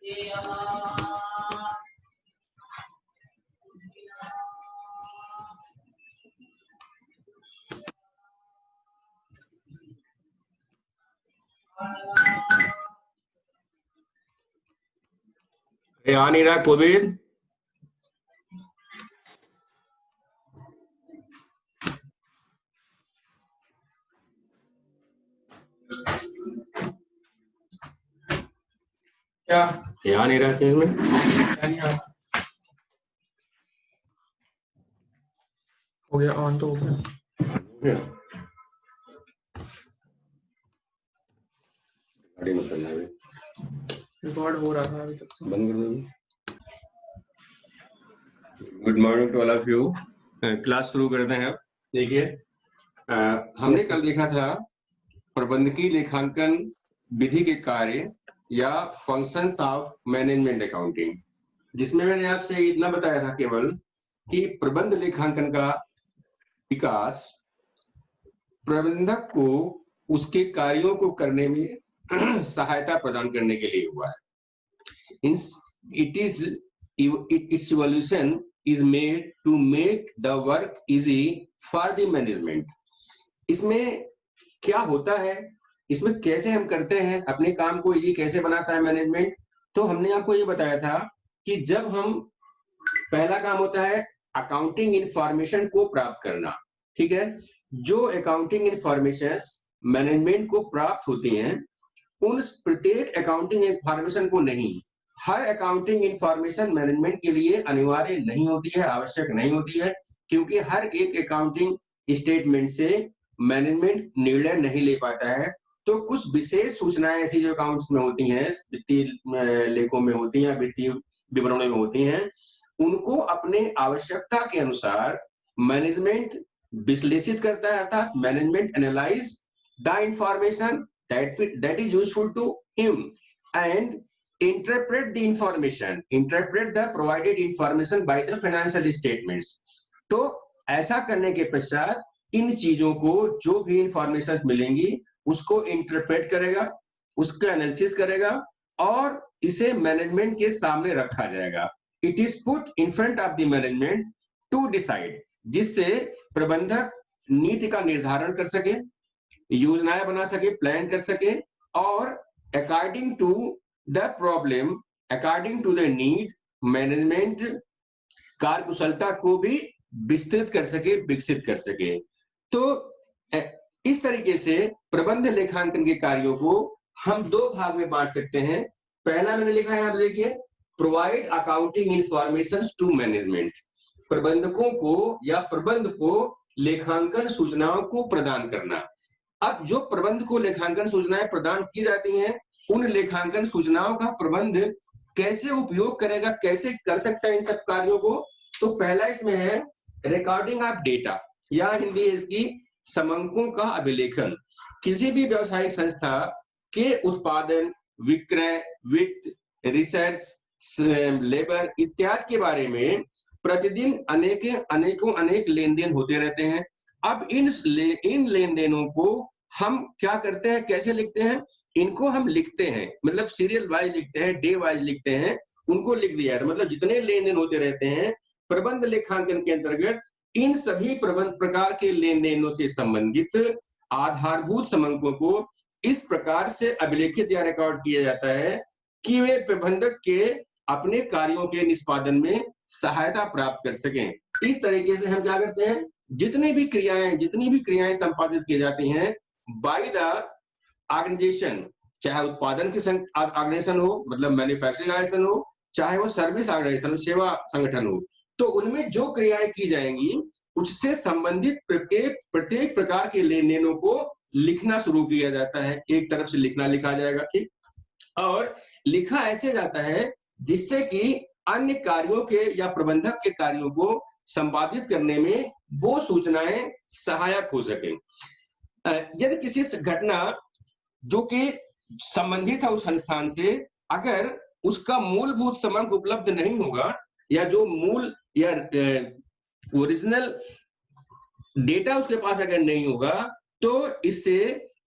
आ नहीं रहा कोविड। क्या आ नहीं रहा चीज में, क्या नहीं आ हो गया ऑन तो हो गया। गाड़ी में करना है, रिकॉर्ड हो रहा था अभी तक तो। बंद कर दो। Good morning to all of you. Class शुरू करते हैं। देखिए हमने कल देखा था प्रबंधकीय लेखांकन विधि के कार्य या फंक्शंस ऑफ मैनेजमेंट अकाउंटिंग, जिसमें मैंने आपसे इतना बताया था केवल कि प्रबंध लेखांकन का विकास प्रबंधक को उसके कार्यों को करने में सहायता प्रदान करने के लिए हुआ है। its evolution is made to make the work easy for the management। इसमें क्या होता है, इसमें कैसे हम करते हैं, अपने काम को इजी कैसे बनाता है मैनेजमेंट। तो हमने आपको ये बताया था कि जब हम पहला काम होता है अकाउंटिंग इंफॉर्मेशन को प्राप्त करना, ठीक है। जो अकाउंटिंग इंफॉर्मेशन मैनेजमेंट को प्राप्त होती हैं, उन प्रत्येक अकाउंटिंग इंफॉर्मेशन को नहीं, हर अकाउंटिंग इंफॉर्मेशन मैनेजमेंट के लिए अनिवार्य नहीं होती है, आवश्यक नहीं होती है, क्योंकि हर एक अकाउंटिंग स्टेटमेंट से मैनेजमेंट निर्णय नहीं ले पाता है। तो कुछ विशेष सूचनाएं ऐसी जो अकाउंट्स में होती हैं, वित्तीय लेखों में होती हैं, वित्तीय विवरणों में होती हैं, उनको अपने आवश्यकता के अनुसार मैनेजमेंट विश्लेषित करता है, अर्थात management analyse the information that is useful to him and interpret the provided information by the financial statements। तो ऐसा करने के पश्चात इन चीजों को, जो भी इंफॉर्मेशन मिलेंगी, उसको इंटरप्रेट करेगा, उसका एनालिसिस करेगा और इसे मैनेजमेंट के सामने रखा जाएगा। It is put in front of the management to decide, जिससे प्रबंधक नीति का निर्धारण कर सके, योजनाएं बना सके, प्लान कर सके और according to the problem, according to the need, management कार्यकुशलता को भी विस्तृत कर सके, विकसित कर सके। तो इस तरीके से प्रबंध लेखांकन के कार्यों को हम दो भाग में बांट सकते हैं। पहला मैंने लिखा है, आप देखिए, provide accounting information to management, प्रबंधकों को या प्रबंध को लेखांकन सूचनाओं को प्रदान करना। अब जो प्रबंध को लेखांकन सूचनाएं प्रदान की जाती हैं, उन लेखांकन सूचनाओं का प्रबंध कैसे उपयोग करेगा, कैसे कर सकता है इन सब कार्यों को। तो पहला इसमें है रिकॉर्डिंग ऑफ डेटा, या हिंदी है इसकी समंकों का अभिलेखन। किसी भी व्यवसायिक संस्था के उत्पादन, विक्रय, वित्त, रिसर्च, लेबर इत्यादि के बारे में प्रतिदिन अनेक लेन देन होते रहते हैं। अब इन लेन देनों को हम क्या करते हैं, कैसे लिखते हैं, इनको हम लिखते हैं, मतलब सीरियल वाइज लिखते हैं, डे वाइज लिखते हैं, उनको लिख दिया है। मतलब जितने लेन देन होते रहते हैं, प्रबंध लेखांकन के अंतर्गत इन सभी प्रकार के लेन देनों से संबंधित आधारभूत समंकों को इस प्रकार से अभिलेखित या रिकॉर्ड किया जाता है कि वे प्रबंधक के अपने कार्यों के निष्पादन में सहायता प्राप्त कर सकें। इस तरीके से हम क्या करते हैं, जितनी भी क्रियाएं संपादित की जाती हैं बाय द ऑर्गेनाइजेशन, चाहे उत्पादन की ऑर्गेनाइजेशन हो, मतलब मैन्युफैक्चरिंग ऑर्गेनाइजेशन हो, चाहे वो सर्विस ऑर्गेनाइजेशन हो, सेवा संगठन हो, तो उनमें जो क्रियाएं की जाएंगी उससे संबंधित प्रत्येक प्रकार के लेन देनों को लिखना शुरू किया जाता है। एक तरफ से लिखा जाएगा, ठीक, और लिखा ऐसे जाता है जिससे कि अन्य कार्यों के या प्रबंधक के कार्यों को संपादित करने में वो सूचनाएं सहायक हो सके। यदि किसी घटना जो कि संबंधित है उस संस्थान से, अगर उसका मूलभूत समंक उपलब्ध नहीं होगा, या जो मूल या ओरिजिनल डेटा उसके पास अगर नहीं होगा, तो इससे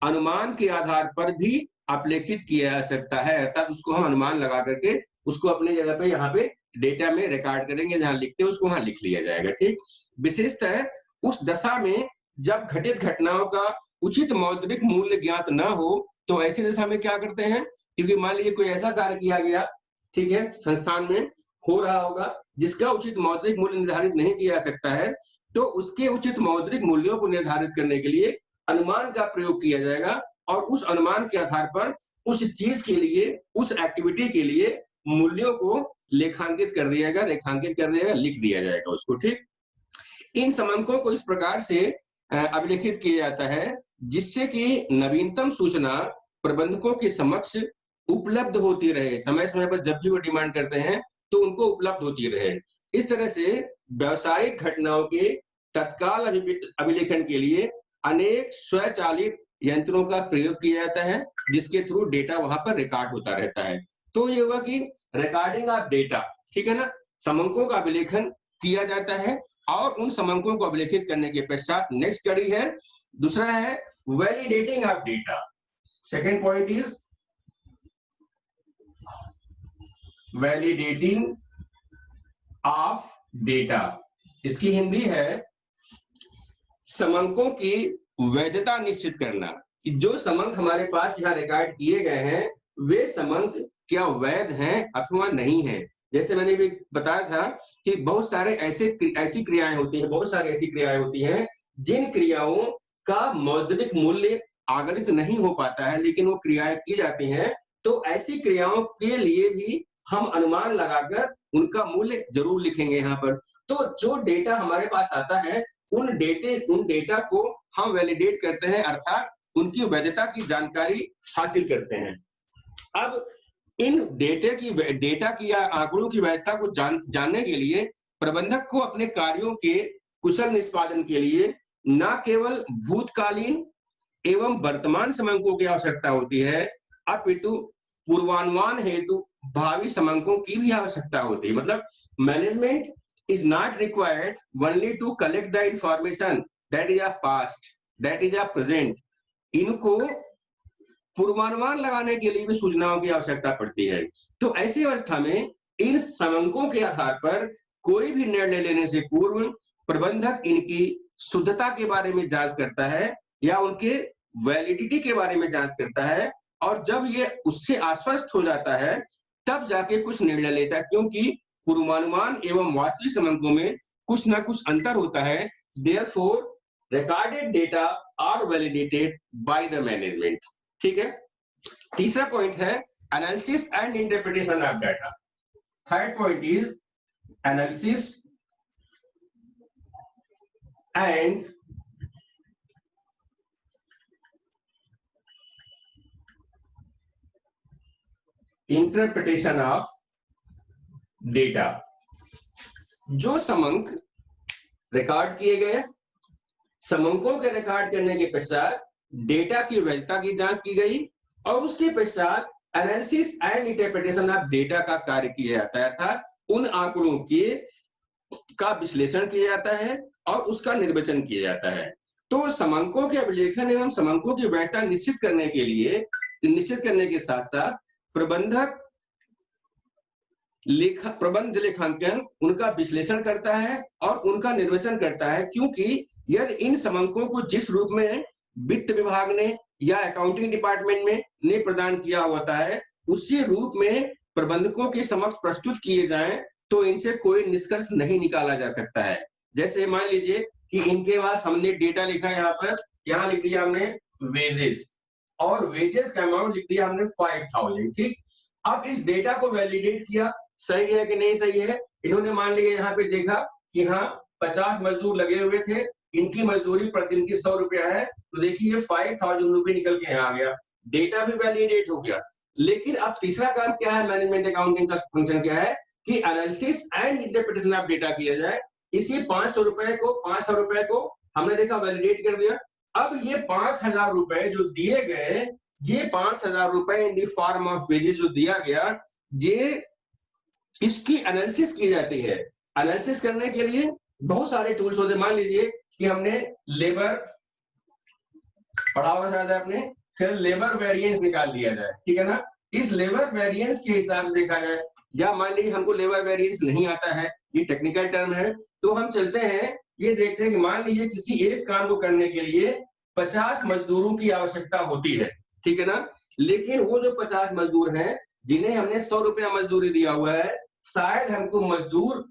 अनुमान के आधार पर भी अपलेखित किया जा सकता है, अर्थात उसको हम अनुमान लगा करके उसको अपनी जगह पे यहाँ पे डेटा में रिकॉर्ड करेंगे, जहां लिखते हैं उसको वहां लिख लिया जाएगा। ठीक, विशेषतः उस दशा में जब घटित घटनाओं का उचित मौद्रिक मूल्य ज्ञात न हो, तो ऐसी दशा में क्या करते हैं, क्योंकि मान लीजिए कोई ऐसा कार्य किया गया, ठीक है, संस्थान में हो रहा होगा जिसका उचित मौद्रिक मूल्य निर्धारित नहीं किया जा सकता है, तो उसके उचित मौद्रिक मूल्यों को निर्धारित करने के लिए अनुमान का प्रयोग किया जाएगा और उस अनुमान के आधार पर उस चीज के लिए, उस एक्टिविटी के लिए मूल्यों को रेखांकित कर दिया जाएगा, लिख दिया जाएगा उसको। ठीक, इन समंकों को इस प्रकार से अभिलेखित किया जाता है जिससे कि नवीनतम सूचना प्रबंधकों के समक्ष उपलब्ध होती रहे, समय समय पर जब भी वो डिमांड करते हैं तो उनको उपलब्ध होती रहे। इस तरह से व्यावसायिक घटनाओं के तत्काल अभिलेखन के लिए अनेक स्वचालित यंत्रों का प्रयोग किया जाता है जिसके थ्रू डेटा वहां पर रिकॉर्ड होता रहता है। तो ये हुआ कि रिकॉर्डिंग ऑफ डेटा, ठीक है ना, समंकों का अभिलेखन किया जाता है और उन समंकों को अभिलेखित करने के पश्चात नेक्स्ट स्टडी है, दूसरा है validating of data. Second point is validating of data. इसकी हिंदी है समंकों की वैधता निश्चित करना, कि जो समंक हमारे पास यहाँ रिकॉर्ड किए गए हैं वे समंक क्या वैध हैं अथवा नहीं है। जैसे मैंने भी बताया था कि बहुत सारे ऐसी क्रियाएं होती हैं जिन क्रियाओं का मौद्रिक मूल्य आगणित नहीं हो पाता है लेकिन वो क्रियाएं की जाती हैं, तो ऐसी क्रियाओं के लिए भी हम अनुमान लगाकर उनका मूल्य जरूर लिखेंगे यहाँ पर। तो जो डेटा हमारे पास आता है उन डेटा को हम वैलिडेट करते हैं, अर्थात उनकी वैधता की जानकारी हासिल करते हैं। अब इन डेटा की या आंकड़ों की वैधता को जानने के लिए प्रबंधक को अपने कार्यों के कुशल निष्पादन के लिए न केवल भूतकालीन एवं वर्तमान समंकों की आवश्यकता होती है, अपितु पूर्वानुमान हेतु भावी समंकों की भी आवश्यकता होती है। मतलब management is not required only to collect the information that is a past, that is a present. इनको पूर्वानुमान लगाने के लिए भी सूचनाओं की आवश्यकता पड़ती है। तो ऐसी अवस्था में इन समंकों के आधार पर कोई भी निर्णय लेने से पूर्व प्रबंधक इनकी शुद्धता के बारे में जांच करता है या उनके वैलिडिटी के बारे में जांच करता है, और जब ये उससे आश्वस्त हो जाता है तब जाके कुछ निर्णय लेता है, क्योंकि पूर्वानुमान एवं वास्तविक समंकों में कुछ ना कुछ अंतर होता है। Therefore, recorded data are validated by the management. ठीक है, तीसरा पॉइंट है analysis and interpretation of data. Third point is analysis and interpretation of data. जो समंक रिकॉर्ड किए गए, समंकों के रिकॉर्ड करने के पश्चात डेटा की वैधता की जांच की गई और उसके पश्चात analysis and interpretation of data का कार्य किया जाता है, अर्थात उन आंकड़ों के का विश्लेषण किया जाता है और उसका निर्वचन किया जाता है। तो समंकों के अभिलेखन एवं समंकों की वैधता निश्चित करने के साथ साथ प्रबंधक प्रबंध लेखांकन उनका विश्लेषण करता है और उनका निर्वचन करता है, क्योंकि यदि इन समंकों को जिस रूप में वित्त विभाग ने या अकाउंटिंग डिपार्टमेंट में ने प्रदान किया होता है उसी रूप में प्रबंधकों के समक्ष प्रस्तुत किए जाएं तो इनसे कोई निष्कर्ष नहीं निकाला जा सकता है। जैसे मान लीजिए कि इनके पास हमने डेटा लिखा है, यहाँ लिख दिया हमने वेजेस और वेजेस का अमाउंट लिख दिया हमने 5000। ठीक, अब इस डेटा को वैलिडेट किया, सही है कि नहीं सही है। इन्होंने मान लिया यहाँ पे देखा कि हाँ 50 मजदूर लगे हुए थे, इनकी मजदूरी प्रतिदिन की 100 रुपया है, तो देखिए 5000 रुपये निकल के यहाँ आ गया, डेटा भी वैलिडेट हो गया। लेकिन अब तीसरा काम क्या है, मैनेजमेंट अकाउंटिंग का फंक्शन क्या है कि analysis and interpretation of data किया जाए। इसी 500 रुपए को हमने देखा वैलिडेट कर दिया। अब ये 5000 रुपए जो दिए गए, ये 5000 रुपए in the form of wages जो दिया गया, ये इसकी एनालिसिस की जाती है। एनालिसिस करने के लिए बहुत सारे टूल्स होते हैं। मान लीजिए कि हमने लेबर पढ़ा होगा शायद आपने, फिर लेबर वेरिएंस निकाल दिया जाए, ठीक है ना। इस लेबर वेरिएंस के हिसाब से देखा जाए या मान लीजिए हमको लेबर वेरिएंस नहीं आता है, ये टेक्निकल टर्म है, तो हम चलते हैं, ये देखते हैं कि मान लीजिए किसी एक काम को करने के लिए 50 मजदूरों की आवश्यकता होती है, ठीक है ना? लेकिन वो जो 50 मजदूर हैं, जिन्हें हमने 100 रुपया मजदूरी दिया हुआ है, शायद हमको मजदूर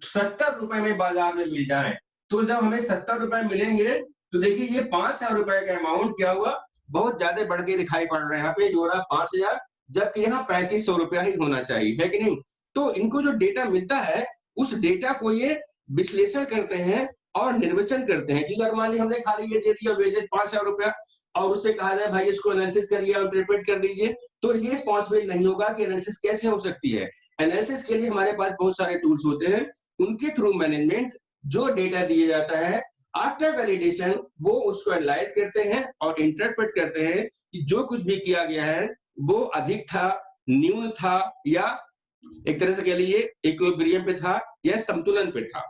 70 रुपए में बाजार में मिल जाए। तो जब हमें 70 रुपए मिलेंगे, तो देखिए ये 5,000 रुपए का अमाउंट क्या हुआ, बहुत ज्यादा बढ़ के दिखाई पड़ रहा है। यहाँ पे जोड़ा 5,000, जबकि यहाँ 3500 रुपया ही होना चाहिए, है कि नहीं? तो इनको जो डेटा मिलता है, उस डेटा को ये विश्लेषण करते हैं और निर्वचन करते हैं कि अगर मान लीजिए हमने खाली ये दे दिया वेजेज 5,000 रुपया और उससे कहा जाए भाई इसको एनालिसिस करिए और इंटरप्रेट कर दीजिए, तो ये पॉसिबल नहीं होगा कि एनालिसिस कैसे हो सकती है। एनालिसिस के लिए हमारे पास बहुत सारे टूल्स होते हैं, उनके थ्रू मैनेजमेंट जो डेटा दिया जाता है, आफ्टर वैलिडेशन वो उसको एनालाइज करते हैं और इंटरप्रेट करते हैं कि जो कुछ भी किया गया है वो अधिक था, न्यून था, या एक तरह से कह लीजिए इक्विलिब्रियम पे था या संतुलन पे था।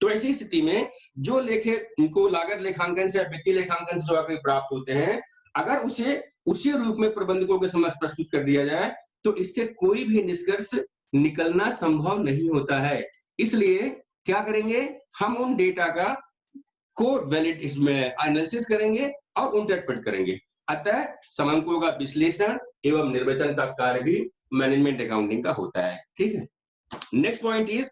तो ऐसी स्थिति में जो लेखे उनको लागत लेखांकन से या वित्तीय लेखांकन से जो आंकड़े प्राप्त होते हैं, अगर उसे उसी रूप में प्रबंधकों के समक्ष प्रस्तुत कर दिया जाए, तो इससे कोई भी निष्कर्ष निकलना संभव नहीं होता है। इसलिए क्या करेंगे, हम उन डेटा का को वैलिड इसमें एनालिसिस करेंगे और इंटरप्रेट करेंगे। अतः समंकों का विश्लेषण एवं निर्वचन का कार्य भी मैनेजमेंट अकाउंटिंग का होता है, ठीक है। Next point is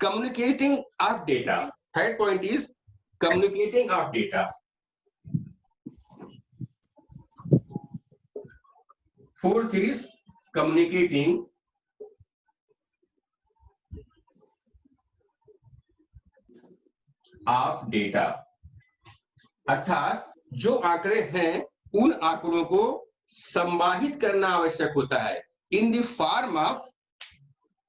communicating of data. Third point is communicating of data. Fourth is communicating of data. अर्थात जो आंकड़े हैं उन आंकड़ों को संवाहित करना आवश्यक होता है in the form of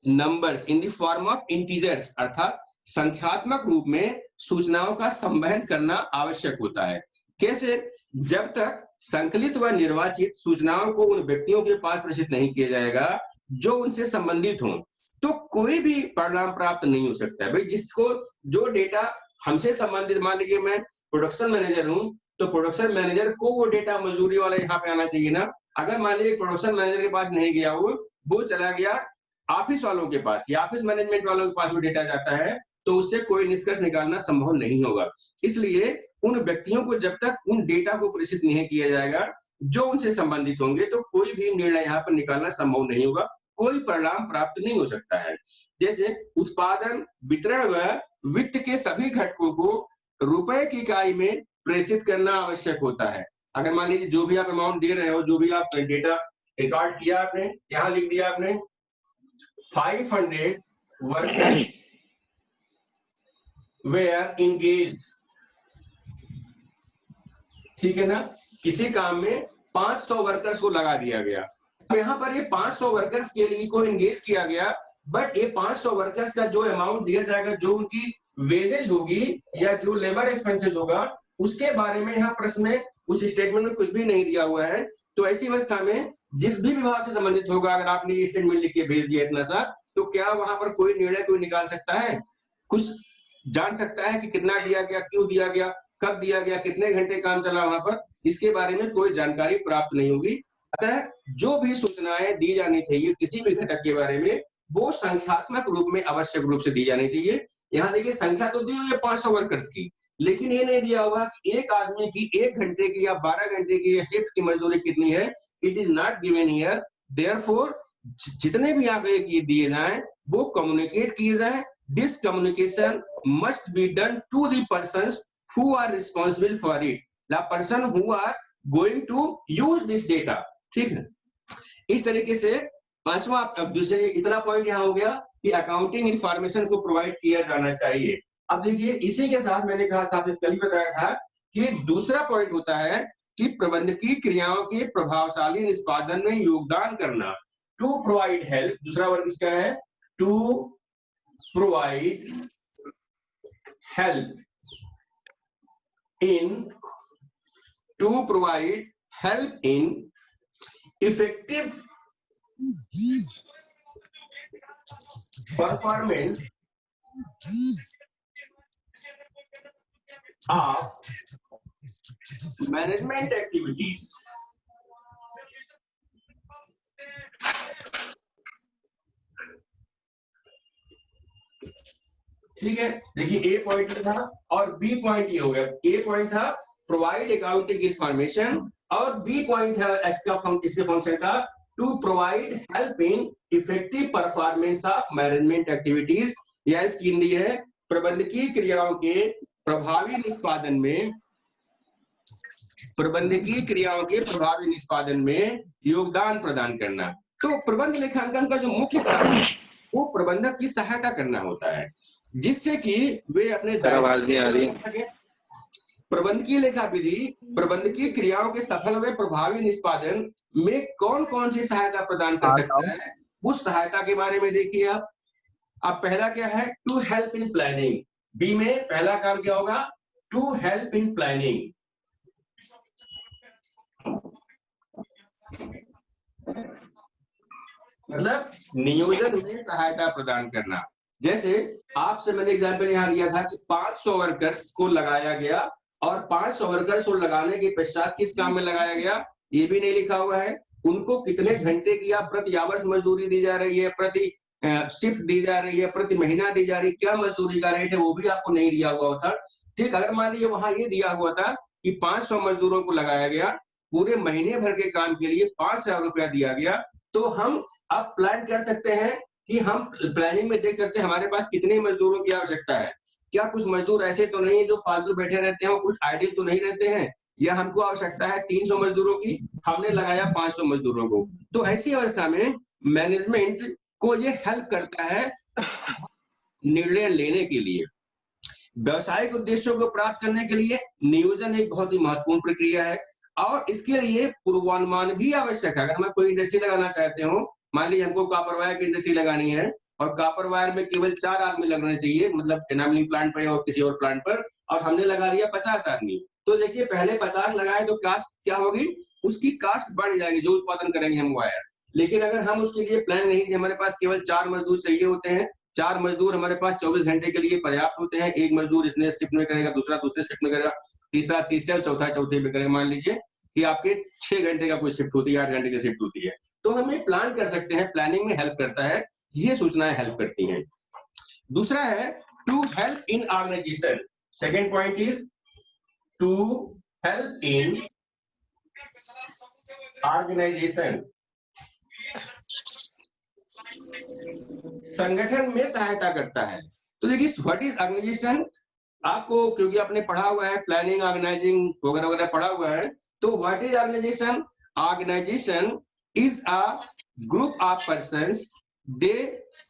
numbers, in the form of integers, अर्थात संख्यात्मक रूप में सूचनाओं का संवहन करना आवश्यक होता है। कैसे? जब तक संकलित व निर्वाचित सूचनाओं को उन व्यक्तियों के पास प्रेषित नहीं किया जाएगा जो उनसे संबंधित हों, तो कोई भी परिणाम प्राप्त नहीं हो सकता है। भाई जिसको जो डेटा हमसे संबंधित, मान लीजिए मैं प्रोडक्शन मैनेजर हूं, तो प्रोडक्शन मैनेजर को वो डेटा मजदूरी वाला यहाँ पे आना चाहिए ना। अगर मान लीजिए प्रोडक्शन मैनेजर के पास नहीं गया वो चला गया ऑफिस वालों के पास या ऑफिस मैनेजमेंट वालों के पास वो डेटा जाता है, तो उससे कोई निष्कर्ष निकालना संभव नहीं होगा। इसलिए उन व्यक्तियों को जब तक उन डेटा को प्रेषित नहीं किया जाएगा जो उनसे संबंधित होंगे, तो कोई भी निर्णय यहाँ पर निकालना संभव नहीं होगा, कोई परिणाम प्राप्त नहीं हो सकता है। जैसे उत्पादन, वितरण व वित्त के सभी घटकों को रुपए की इकाई में प्रेषित करना आवश्यक होता है। अगर मान लीजिए जो भी आप अमाउंट दे रहे हो, जो भी आप डेटा रिकॉर्ड किया आपने, यहाँ लिख दिया आपने 500 वर्कर्स वेयर इंगेज्ड, ठीक है ना। किसी काम में 500 वर्कर्स को लगा दिया गया। यहाँ पर ये 500 वर्कर्स के लिए को एंगेज किया गया, बट ये 500 वर्कर्स का जो अमाउंट दिया जाएगा, जो उनकी वेजेज होगी या जो लेबर एक्सपेंसेस होगा, उसके बारे में यहाँ प्रश्न में उस स्टेटमेंट में कुछ भी नहीं दिया हुआ है। तो ऐसी अवस्था में जिस भी विभाग से संबंधित होगा, अगर आपने ये स्टेटमेंट लिख के भेज दिया इतना सा, तो क्या वहां पर कोई निर्णय कोई निकाल सकता है? कुछ जान सकता है कि कितना दिया गया, क्यों दिया गया, कब दिया गया, कितने घंटे काम चला वहां पर? इसके बारे में कोई जानकारी प्राप्त नहीं होगी। अतः जो भी सूचनाएं दी जानी चाहिए किसी भी घटक के बारे में, वो संख्यात्मक रूप में आवश्यक रूप से दी जानी चाहिए। यहाँ देखिए संख्या तो दी हुई है 500 वर्कर्स की, लेकिन ये नहीं दिया हुआ कि एक आदमी की 1 घंटे की या 12 घंटे की या शिफ्ट की मजदूरी कितनी है। It is not given here. Therefore जितने भी आंकड़े दिए जाएं वो कम्युनिकेट किए जाएं। This communication must be done to the persons who are responsible for it, the person who are going to use this data, ठीक है। इस तरीके से पांचवा, अब दूसरे इतना पॉइंट यहाँ हो गया कि अकाउंटिंग इंफॉर्मेशन को प्रोवाइड किया जाना चाहिए। अब देखिए इसी के साथ मैंने कहा था, कल ही बताया था कि दूसरा पॉइंट होता है कि प्रबंधकीय क्रियाओं के प्रभावशाली निष्पादन में योगदान करना। टू प्रोवाइड हेल्प, दूसरा वर्ग इसका है to provide help to provide help in effective performance of management activities. ठीक है, देखिए ए पॉइंट था और बी पॉइंट ये हो गया। ए पॉइंट था प्रोवाइड अकाउंटिंग इंफॉर्मेशन और बी पॉइंट है इसके फंक्शन का to provide help in effective performance of management activities, या इसकी हिंदी है प्रबंधकीय क्रियाओं के प्रभावी निष्पादन में, प्रबंधकीय क्रियाओं के प्रभावी निष्पादन में योगदान प्रदान करना। तो प्रबंध लेखांकन का जो मुख्य काम है वो प्रबंधक की सहायता करना होता है, जिससे कि वे अपने आवाज नहीं आ रही। प्रबंधकीय लेखा विधि प्रबंधकीय क्रियाओं के सफल व प्रभावी निष्पादन में कौन कौन सी सहायता प्रदान कर सकता है, उस सहायता के बारे में देखिए आप। अब पहला क्या है, to help in planning. B में पहला काम क्या होगा, टू हेल्प इन प्लानिंग। मतलब नियोजन में सहायता प्रदान करना। जैसे आपसे मैंने एग्जाम्पल यहाँ लिया था कि 500 वर्कर्स को लगाया गया और 500 वर्कर्स को लगाने के पश्चात किस काम में लगाया गया ये भी नहीं लिखा हुआ है। उनको कितने घंटे की या प्रति आवर्स मजदूरी दी जा रही है, प्रति शिफ्ट दी जा रही है, प्रति महीना दी जा रही है, क्या मजदूरी का रेट है वो भी आपको नहीं दिया हुआ था। ठीक, अगर मान लीजिए वहां ये दिया हुआ था कि 500 मजदूरों को लगाया गया, पूरे महीने भर के काम के लिए 5,000 रुपया दिया गया, तो हम अब प्लान कर सकते हैं कि हम प्लानिंग में देख सकते हैं हमारे पास कितने मजदूरों की आवश्यकता है। क्या कुछ मजदूर ऐसे तो नहीं है जो फालतू बैठे रहते हैं और कुछ आइडियल तो नहीं रहते हैं, या हमको आवश्यकता है 300 मजदूरों की, हमने लगाया 500 मजदूरों को। तो ऐसी अवस्था में मैनेजमेंट को ये हेल्प करता है निर्णय लेने के लिए। व्यवसायिक उद्देश्यों को प्राप्त करने के लिए नियोजन एक बहुत ही महत्वपूर्ण प्रक्रिया है और इसके लिए पूर्वानुमान भी आवश्यक है। अगर मैं कोई इंडस्ट्री लगाना चाहते हो, मान लीजिए हमको कॉपर वायर की इंडस्ट्री लगानी है और कॉपर वायर में केवल 4 आदमी लगने चाहिए, मतलब एनामलिंग प्लांट पर और किसी और प्लांट पर, और हमने लगा दिया 50 आदमी, तो देखिए पहले 50 लगाए तो कास्ट क्या होगी, उसकी कास्ट बढ़ जाएगी जो उत्पादन करेंगे हम वायर। लेकिन अगर हम उसके लिए प्लान नहीं, हमारे पास केवल 4 मजदूर चाहिए होते हैं, 4 मजदूर हमारे पास 24 घंटे के लिए पर्याप्त होते हैं। एक मजदूर इसने शिफ्ट में करेगा, दूसरा दूसरे शिफ्ट में करेगा, तीसरा तीसरे और चौथा चौथे में करेगा। मान लीजिए कि आपके 6 घंटे का कोई शिफ्ट होती है, 8 घंटे की शिफ्ट होती है, तो हमें प्लान कर सकते हैं, प्लानिंग में हेल्प करता है, ये सूचनाएं हेल्प करती हैं। दूसरा है to help in organization. Second point is to help in organization. संगठन में सहायता करता है। तो देखिए व्हाट इज ऑर्गेनाइजेशन, आपको क्योंकि आपने पढ़ा हुआ है प्लानिंग ऑर्गेनाइजिंग वगैरह वगैरह पढ़ा हुआ है, तो what is organization, organization is a group of persons they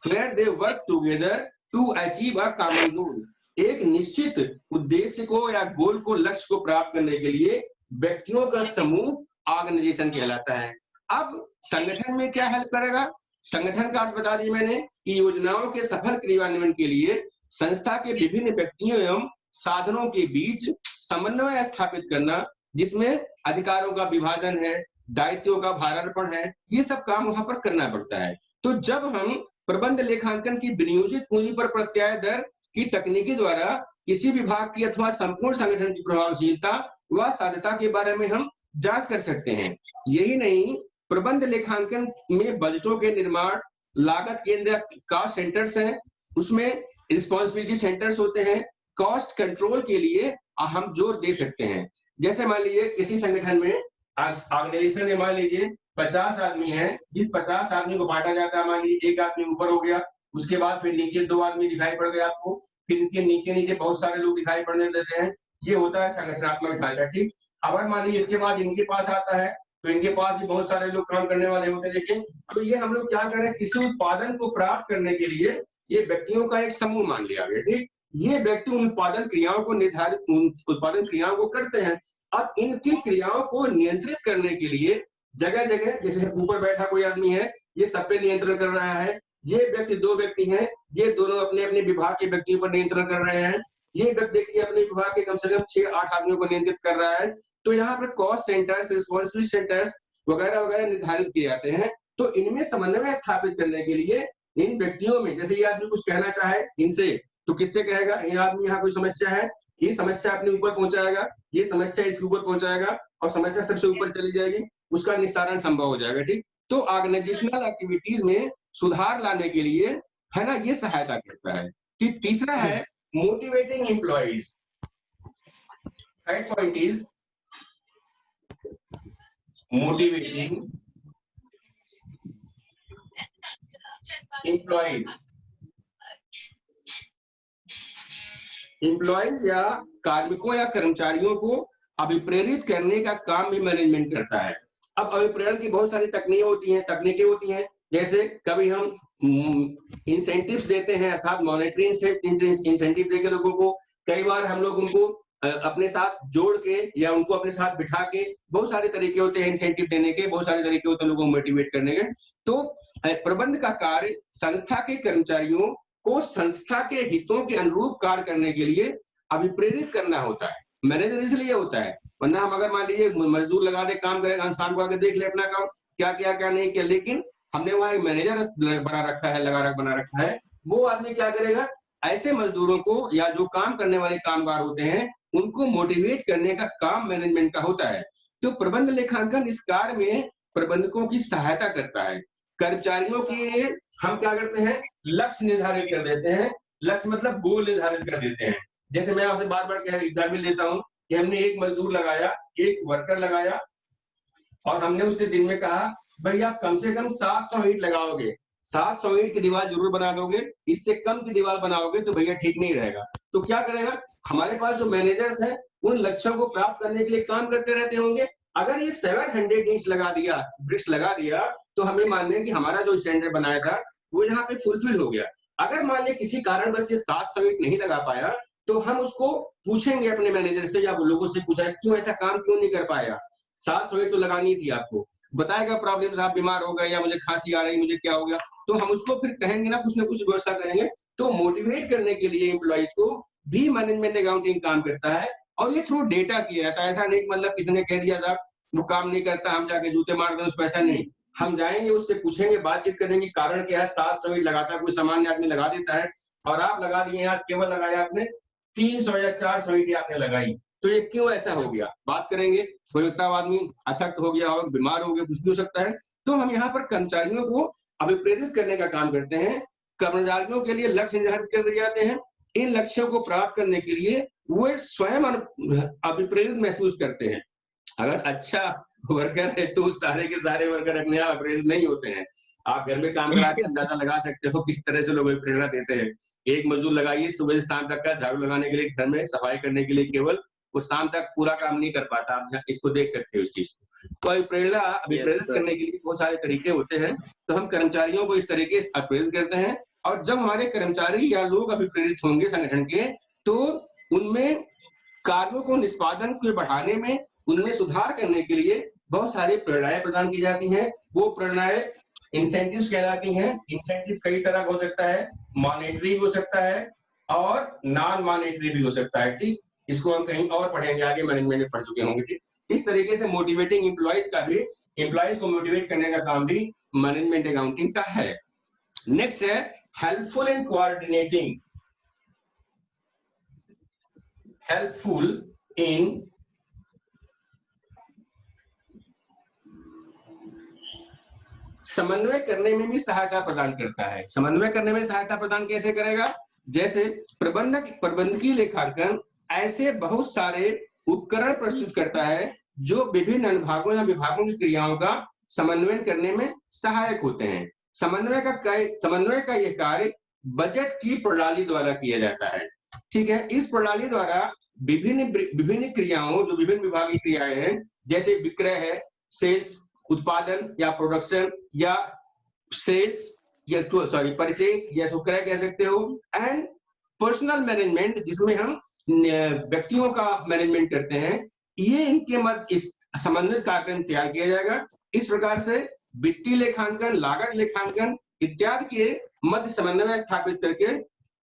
where they work together to achieve a common goal. एक निश्चित उद्देश्य को या गोल को, लक्ष्य को प्राप्त करने के लिए व्यक्तियों का समूह ऑर्गेनाइजेशन कहलाता है। अब संगठन में क्या हेल्प करेगा, संगठन का अर्थ बता दिया मैंने कि योजनाओं के सफल क्रियान्वयन के लिए संस्था के विभिन्न व्यक्तियों एवं साधनों के बीच समन्वय स्थापित करना, जिसमें अधिकारों का विभाजन है, दायित्वों का भारारोपण है, ये सब काम वहां पर करना पड़ता है। तो जब हम प्रबंध लेखांकन की विनियोजित पूंजी पर प्रत्याय दर की तकनीकी द्वारा किसी विभाग की अथवा संपूर्ण संगठन की प्रभावशीलता व साध्यता के बारे में हम जांच कर सकते हैं। यही नहीं, प्रबंध लेखांकन में बजटों के निर्माण, लागत केंद्र कॉस्ट सेंटर्स हैं, उसमें रिस्पॉन्सिबिलिटी सेंटर्स होते हैं, कॉस्ट कंट्रोल के लिए हम जोर दे सकते हैं। जैसे मान लीजिए किसी संगठन में ऑर्गेनाइजेशन में मान लीजिए 50 आदमी हैं, जिस 50 आदमी को बांटा जाता है, मान लीजिए एक आदमी ऊपर हो गया, उसके बाद फिर नीचे 2 आदमी दिखाई पड़ गए आपको, फिर इनके नीचे नीचे बहुत सारे लोग दिखाई पड़ने देते हैं, ये होता है संगठनात्मक ढांचा। ठीक, अब मान लीजिए इसके बाद इनके पास आता है तो इनके पास भी बहुत सारे लोग काम करने वाले होते हैं। देखिए तो ये हम लोग क्या करें, किसी उत्पादन को प्राप्त करने के लिए ये व्यक्तियों का एक समूह मान लिया गया। ठीक, ये व्यक्ति उत्पादन क्रियाओं को निर्धारित उत्पादन क्रियाओं को करते हैं। अब इनकी क्रियाओं को नियंत्रित करने के लिए जगह जगह, जैसे ऊपर बैठा कोई आदमी है, ये सब पे नियंत्रण कर रहा है, ये व्यक्ति 2 व्यक्ति हैं, ये दोनों अपने अपने विभाग के व्यक्तियों पर नियंत्रण कर रहे हैं, ये व्यक्ति देखिए अपने विभाग के कम से कम 6-8 आदमियों को नियंत्रित कर रहा है। तो यहाँ पर कॉस्ट सेंटर्स, रिस्पॉन्सिबिलिटी सेंटर्स वगैरह वगैरह निर्धारित किए जाते हैं। तो इनमें समन्वय स्थापित करने के लिए इन व्यक्तियों में, जैसे ये आदमी कुछ कहना चाहे इनसे, तो किससे कहेगा, ये आदमी यहाँ कोई समस्या है, ये समस्या अपने ऊपर पहुंचाएगा, ये समस्या इसके ऊपर पहुंचाएगा और समस्या सबसे ऊपर चली जाएगी, उसका निस्तारण संभव हो जाएगा। ठीक, तो ऑर्गेनाइजेशनल एक्टिविटीज में सुधार लाने के लिए है ना, ये सहायता करता है। तीसरा है motivating employees. Third point is motivating employees. Employees या कार्मिकों या कर्मचारियों को अभिप्रेरित करने का काम भी मैनेजमेंट करता है। अब अभिप्रेरण की बहुत सारी तकनीकें होती हैं, जैसे कभी हम इंसेंटिव्स देते हैं, अर्थात मॉनेटरी इंसेंटिव देकर लोगों को, कई बार हम लोग उनको अपने साथ जोड़ के या उनको अपने साथ बिठा के, बहुत सारे तरीके होते हैं इंसेंटिव देने के, बहुत सारे तरीके होते हैं लोगों को मोटिवेट करने के। तो प्रबंध का कार्य संस्था के कर्मचारियों को संस्था के हितों के अनुरूप कार्य करने के लिए अभिप्रेरित करना होता है। मैनेजर इसलिए होता है, वरना हम अगर मान लीजिए मजदूर लगा दे, काम करेगा, इंसान को आके देख ले अपना काम क्या किया क्या नहीं किया, लेकिन हमने वहां एक मैनेजर बना रखा है, बना रखा है, वो आदमी क्या करेगा, ऐसे मजदूरों को या जो काम करने वाले कामगार होते हैं उनको मोटिवेट करने का काम मैनेजमेंट का होता है। तो प्रबंध लेखांकन इस कार्य में प्रबंधकों की सहायता करता है। कर्मचारियों के लिए हम क्या करते हैं, लक्ष्य निर्धारित कर देते हैं। लक्ष्य मतलब गोल निर्धारित कर देते हैं। जैसे मैं आपसे बार बार एग्जाम्पल देता हूं कि हमने एक मजदूर लगाया, एक वर्कर लगाया, और हमने उससे दिन में कहा भाई आप कम से कम 700 ईंट लगाओगे, 700 ईंट की दीवार जरूर बना दोगे, इससे कम की दीवार बनाओगे तो भैया ठीक नहीं रहेगा। तो क्या करेगा, हमारे पास जो मैनेजर्स हैं उन लक्ष्यों को प्राप्त करने के लिए काम करते रहते होंगे। अगर ये 700 ईंट्स ब्रिक्स लगा दिया तो हमें मान लें कि हमारा जो स्टैंडर्ड बनाया था वो यहाँ पे फुलफिल हो गया। अगर मान लें किसी कारणवश ये 700 ईंट नहीं लगा पाया तो हम उसको पूछेंगे अपने मैनेजर से या वो लोगों से पूछा क्यों ऐसा काम क्यों नहीं कर पाया, 700 ईंट तो लगानी थी आपको, बताएगा प्रॉब्लम्स, आप बीमार हो गए या मुझे खांसी आ रही, मुझे क्या हो गया, तो हम उसको फिर कहेंगे ना कुछ व्यवस्था करेंगे। तो मोटिवेट करने के लिए एम्प्लॉइज को भी मैनेजमेंट अकाउंटिंग काम करता है, और ये थ्रू डेटा किया जाता है। ऐसा नहीं मतलब किसी ने कह दिया था वो काम नहीं करता हम जाके जूते मार दें उसको, ऐसा नहीं। हम जाएंगे, उससे पूछेंगे, बातचीत करेंगे, कारण क्या है, 700 ईंट लगाता है, कोई सामान्य आदमी लगा देता है और आप लगा दिए, आज केवल लगाया आपने 300 या 400 ईंट आपने लगाई, तो ये क्यों ऐसा हो गया, बात करेंगे। कोई होता आदमी अशक्त हो गया हो, बीमार हो गया, कुछ भी हो सकता है। तो हम यहाँ पर कर्मचारियों को अभिप्रेरित करने का काम करते हैं। कर्मचारियों के लिए लक्ष्य निर्धारित कर दिए जाते हैं। इन लक्ष्यों को प्राप्त करने के लिए वो स्वयं अभिप्रेरित महसूस करते हैं। अगर अच्छा वर्कर है तो सारे के सारे वर्कर अपने आप प्रेरित नहीं होते हैं। आप घर में काम करा के अंदाजा लगा सकते हो किस तरह से लोग प्रेरणा देते हैं। एक मजदूर लगाइए सुबह से शाम तक का, झाड़ू लगाने के लिए, घर में सफाई करने के लिए, केवल वो शाम तक पूरा काम नहीं कर पाता। आप इसको देख सकते हो इस चीज को। तो अभिप्रेरित करने के लिए बहुत सारे तरीके होते हैं। तो हम कर्मचारियों को इस तरीके से अभिप्रेरित करते हैं, और जब हमारे कर्मचारी या लोग अभिप्रेरित होंगे संगठन के, तो उनमें कार्यों को निष्पादन को बढ़ाने में, उनमें सुधार करने के लिए बहुत सारी प्रेरणाएं प्रदान की जाती हैं। वो प्रेरणाएं इंसेंटिव्स कहलाती हैं। इंसेंटिव कई तरह का हो सकता है, मॉनेटरी हो सकता है और नॉन मॉनेटरी भी हो सकता है। ठीक, इसको हम कहीं और पढ़ेंगे आगे, मैनेजमेंट में पढ़ चुके होंगे। ठीक, इस तरीके से मोटिवेटिंग एम्प्लॉइज का भी, एम्प्लॉइज को मोटिवेट करने का काम भी मैनेजमेंट अकाउंटिंग का है। नेक्स्ट है helpful in coordinating. Helpful in समन्वय करने में भी सहायता प्रदान करता है। समन्वय करने में सहायता प्रदान कैसे करेगा, जैसे प्रबंधकीय लेखांकन ऐसे बहुत सारे उपकरण प्रस्तुत करता है जो विभिन्न अनुभागों या विभागों की क्रियाओं का समन्वय करने में सहायक होते हैं। समन्वय का यह कार्य बजट की प्रणाली द्वारा किया जाता है। ठीक है, इस प्रणाली द्वारा विभिन्न क्रियाओं, जो विभिन्न विभागीय क्रियाएं हैं, जैसे विक्रय है, सेल्स, उत्पादन या प्रोडक्शन, या सेल्स या परचेज या विक्रय कह सकते हो, एंड पर्सनल मैनेजमेंट जिसमें हम व्यक्तियों का मैनेजमेंट करते हैं, ये इनके मध्य इस समन्वित कार्यक्रम तैयार किया जाएगा। इस प्रकार से वित्तीय लेखांकन, लागत लेखांकन इत्यादि के मध्य समन्वय स्थापित करके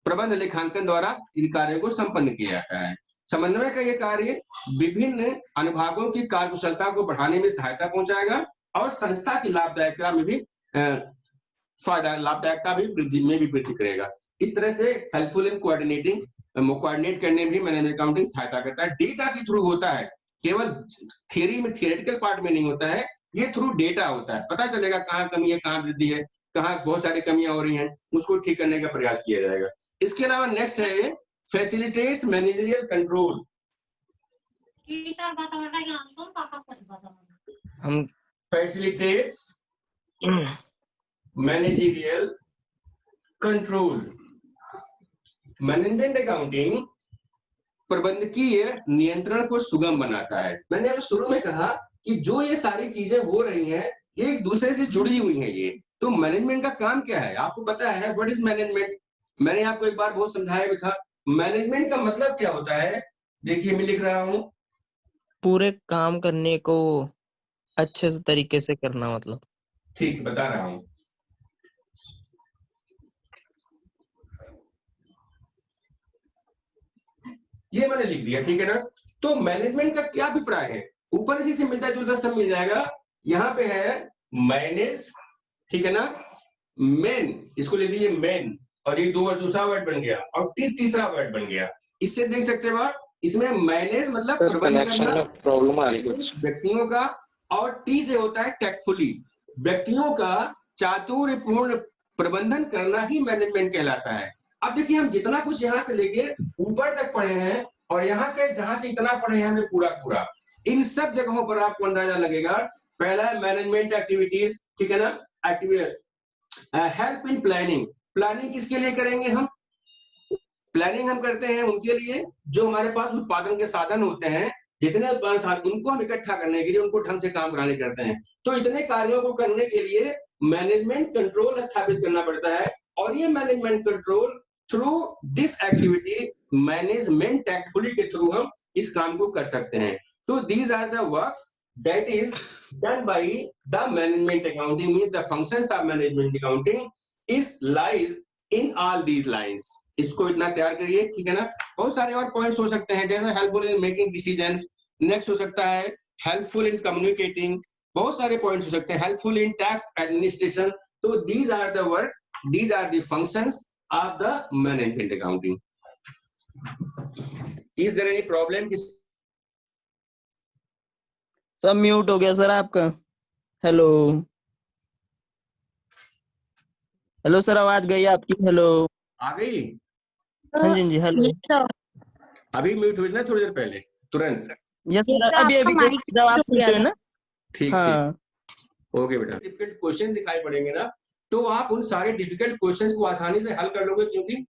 प्रबंध लेखांकन द्वारा इन कार्यों को संपन्न किया जाता है। समन्वय का यह कार्य विभिन्न अनुभागों की कार्यकुशलता को बढ़ाने में सहायता पहुंचाएगा और संस्था की लाभदायकता में भी वृद्धि करेगा। इस तरह से हेल्पफुल इन कोऑर्डिनेटिंग, कोऑर्डिनेट करने में भी मैनेजमेंट अकाउंटिंग सहायता करता है। डेटा के थ्रू होता है, केवल थियरी में, थियरेटिकल पार्ट में नहीं होता है, ये थ्रू डेटा होता है। पता चलेगा कहाँ कमी है, कहाँ वृद्धि है, कहाँ बहुत सारी कमियां हो रही हैं, उसको ठीक करने का प्रयास किया जाएगा। इसके अलावा नेक्स्ट है फैसिलिटेट मैनेजरियल कंट्रोल। हम facilitates managerial control. Management accounting प्रबंधकीय नियंत्रण को सुगम बनाता है। मैंने अभी शुरू में कहा कि जो ये सारी चीजें हो रही हैं ये एक दूसरे से जुड़ी हुई हैं। ये तो मैनेजमेंट का काम क्या है आपको पता है? What is management? मैंने आपको एक बार बहुत समझाया भी था। मैनेजमेंट का मतलब क्या होता है? देखिए मैं लिख रहा हूं, पूरे काम करने को अच्छे से तरीके से करना, मतलब। ठीक बता रहा हूं। ये मैंने लिख दिया, ठीक है ना। तो मैनेजमेंट का क्या अभिप्राय है? ऊपर इसी से मिलता जुलता सब मिल जाएगा। यहाँ पे है मैनेज, ठीक है ना। मेन, इसको ले लीजिए मेन, और ये दो दूसरा वर्ड बन गया और तीसरा वर्ड बन गया। इससे देख सकते हो आप, इसमें मैनेज मतलब प्रबंधन करना प्रॉब्लम आ रही है। व्यक्तियों का, और टी से होता है टैक्टफुली, व्यक्तियों का चातुर्यपूर्ण प्रबंधन करना ही मैनेजमेंट कहलाता है। अब देखिए हम जितना कुछ यहाँ से लेके ऊपर तक पढ़े हैं और यहाँ से जहां से इतना पढ़े हैं हमने पूरा पूरा, इन सब जगहों पर आपको अंदाजा लगेगा। पहला है मैनेजमेंट एक्टिविटीज, ठीक है ना। हेल्प इन प्लानिंग, प्लानिंग किसके लिए करेंगे हम? प्लानिंग हम करते हैं उनके लिए जो हमारे पास उत्पादन के साधन होते हैं, जितने उत्पादन साधन उनको हम इकट्ठा करने के लिए, उनको ढंग से काम कराने करते हैं। तो इतने कार्यों को करने के लिए मैनेजमेंट कंट्रोल स्थापित करना पड़ता है, और ये management control through this activity management tactfully के थ्रू हम इस काम को कर सकते हैं। तो these are the works that is done by the management accounting, means the functions of management accounting is lies in all these lines। इसको इतना तैयार करिए, ठीक है ना। बहुत सारे और पॉइंट्स हो सकते हैं, जैसे helpful in making decisions, next हो सकता है हेल्पफुल इन कम्युनिकेटिंग, बहुत सारे पॉइंट्स हो सकते हैं, हेल्पफुल इन टैक्स एडमिनिस्ट्रेशन। तो these are the work, these are the functions of the management accounting. Is there any problem? सब म्यूट हो गया सर आपका। हेलो हेलो सर, आवाज गई आपकी? हेलो आ गई? हाँ जी जी, हेलो। अभी म्यूट हुई ना थोड़ी देर पहले, तुरंत? यस सर, अभी अभी जब आप सुनते हो ना। ठीक हाँ ठीक, ओके बेटा। डिफिकल्ट क्वेश्चन दिखाई पड़ेंगे ना, तो आप उन सारे डिफिकल्ट क्वेश्चंस को आसानी से हल कर लोगे, क्योंकि